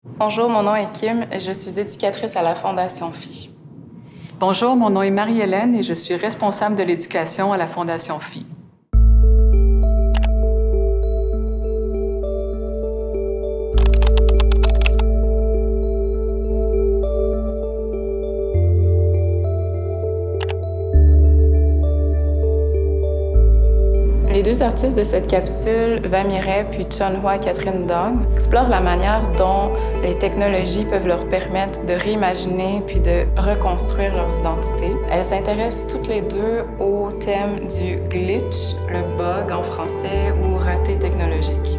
Bonjour, mon nom est Kim et je suis éducatrice à la Fondation Phi. Bonjour, mon nom est Marie-Hélène et je suis responsable de l'éducation à la Fondation Phi. Les deux artistes de cette capsule, Vamiret puis Chunhwa Catherine Dong, explorent la manière dont les technologies peuvent leur permettre de réimaginer puis de reconstruire leurs identités. Elles s'intéressent toutes les deux au thème du glitch, le bug en français ou raté technologique.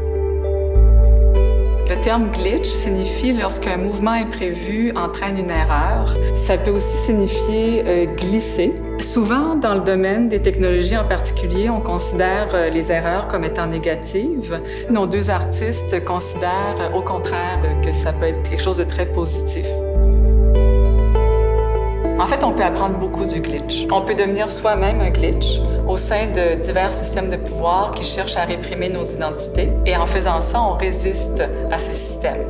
Le terme glitch signifie lorsqu'un mouvement imprévu entraîne une erreur. Ça peut aussi signifier glisser. Souvent, dans le domaine des technologies en particulier, on considère les erreurs comme étant négatives. Nos deux artistes considèrent au contraire que ça peut être quelque chose de très positif. En fait, on peut apprendre beaucoup du glitch. On peut devenir soi-même un glitch au sein de divers systèmes de pouvoir qui cherchent à réprimer nos identités. Et en faisant ça, on résiste à ces systèmes.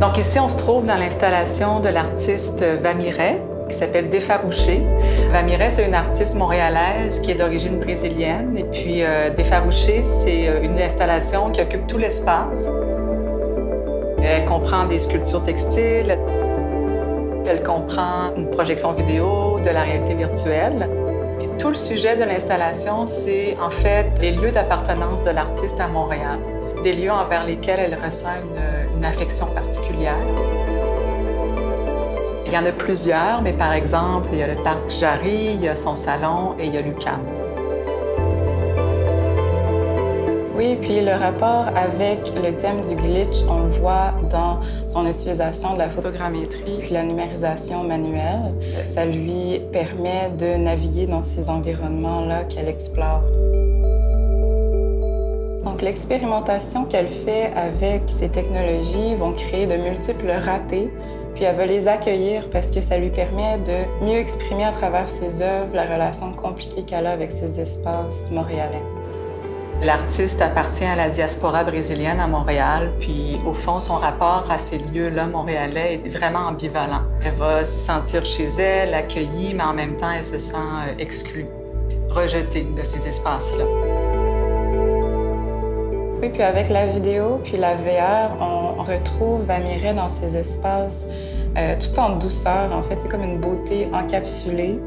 Donc ici, on se trouve dans l'installation de l'artiste Vamiret, qui s'appelle Défarouché. Vamiret, c'est une artiste montréalaise qui est d'origine brésilienne. Et puis, Défarouché, c'est une installation qui occupe tout l'espace. Elle comprend des sculptures textiles, elle comprend une projection vidéo, de la réalité virtuelle. Puis tout le sujet de l'installation, c'est en fait les lieux d'appartenance de l'artiste à Montréal, des lieux envers lesquels elle ressent une affection particulière. Il y en a plusieurs, mais par exemple, il y a le parc Jarry, il y a son salon et il y a l'UQAM. Oui, puis le rapport avec le thème du glitch, on le voit dans son utilisation de la photogrammétrie puis la numérisation manuelle. Ça lui permet de naviguer dans ces environnements-là qu'elle explore. Donc, l'expérimentation qu'elle fait avec ces technologies vont créer de multiples ratés, puis elle va les accueillir parce que ça lui permet de mieux exprimer à travers ses œuvres la relation compliquée qu'elle a avec ces espaces montréalais. L'artiste appartient à la diaspora brésilienne à Montréal, puis au fond, son rapport à ces lieux-là montréalais est vraiment ambivalent. Elle va se sentir chez elle, accueillie, mais en même temps, elle se sent exclue, rejetée de ces espaces-là. Oui, puis avec la vidéo puis la VR, on retrouve Vamiret dans ces espaces tout en douceur. En fait, c'est comme une beauté encapsulée.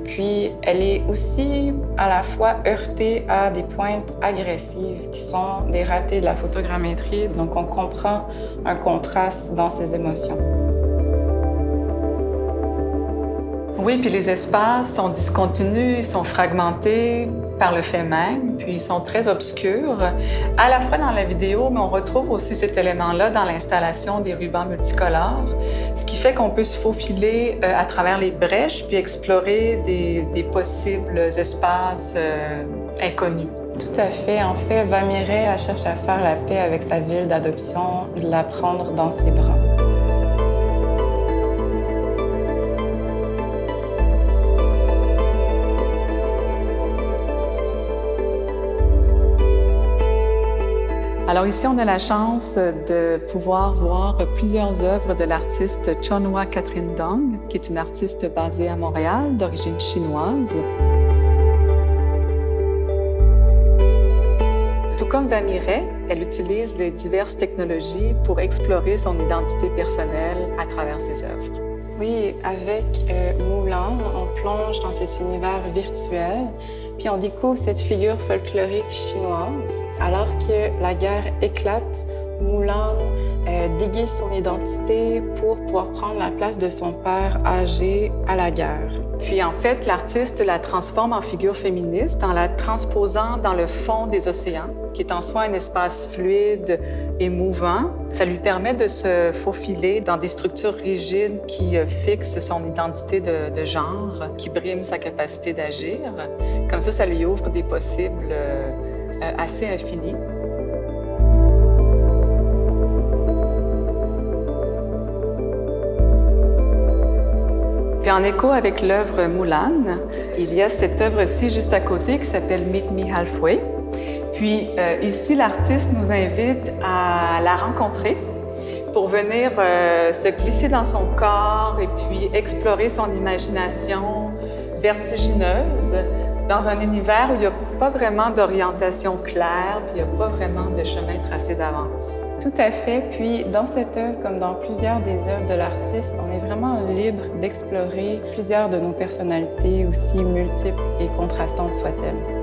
Puis elle est aussi à la fois heurtée à des pointes agressives qui sont des ratés de la photogrammétrie. Donc on comprend un contraste dans ses émotions. Oui, puis les espaces sont discontinus, ils sont fragmentés par le fait même, puis ils sont très obscurs, à la fois dans la vidéo, mais on retrouve aussi cet élément-là dans l'installation des rubans multicolores, ce qui fait qu'on peut se faufiler à travers les brèches puis explorer des possibles espaces inconnus. Tout à fait. En fait, Vamiret, elle cherche à faire la paix avec sa ville d'adoption, de la prendre dans ses bras. Alors ici, on a la chance de pouvoir voir plusieurs œuvres de l'artiste Chunhwa Catherine Dong, qui est une artiste basée à Montréal, d'origine chinoise. Tout comme Vamiret, elle utilise les diverses technologies pour explorer son identité personnelle à travers ses œuvres. Oui, avec Mulan, on plonge dans cet univers virtuel, puis on découvre cette figure folklorique chinoise. Alors que la guerre éclate, Mulan déguise son identité pour pouvoir prendre la place de son père âgé à la guerre. Puis en fait, l'artiste la transforme en figure féministe en la transposant dans le fond des océans, qui est en soi un espace fluide et mouvant. Ça lui permet de se faufiler dans des structures rigides qui fixent son identité de genre, qui briment sa capacité d'agir. Comme ça lui ouvre des possibles assez infinis. Puis en écho avec l'œuvre Mulan, il y a cette œuvre-ci juste à côté qui s'appelle Meet Me Halfway. Puis ici, l'artiste nous invite à la rencontrer pour venir se glisser dans son corps et puis explorer son imagination vertigineuse dans un univers où il n'y a pas vraiment d'orientation claire, puis il n'y a pas vraiment de chemin tracé d'avance. Tout à fait. Puis dans cette œuvre, comme dans plusieurs des œuvres de l'artiste, on est vraiment libre d'explorer plusieurs de nos personnalités, aussi multiples et contrastantes soient-elles.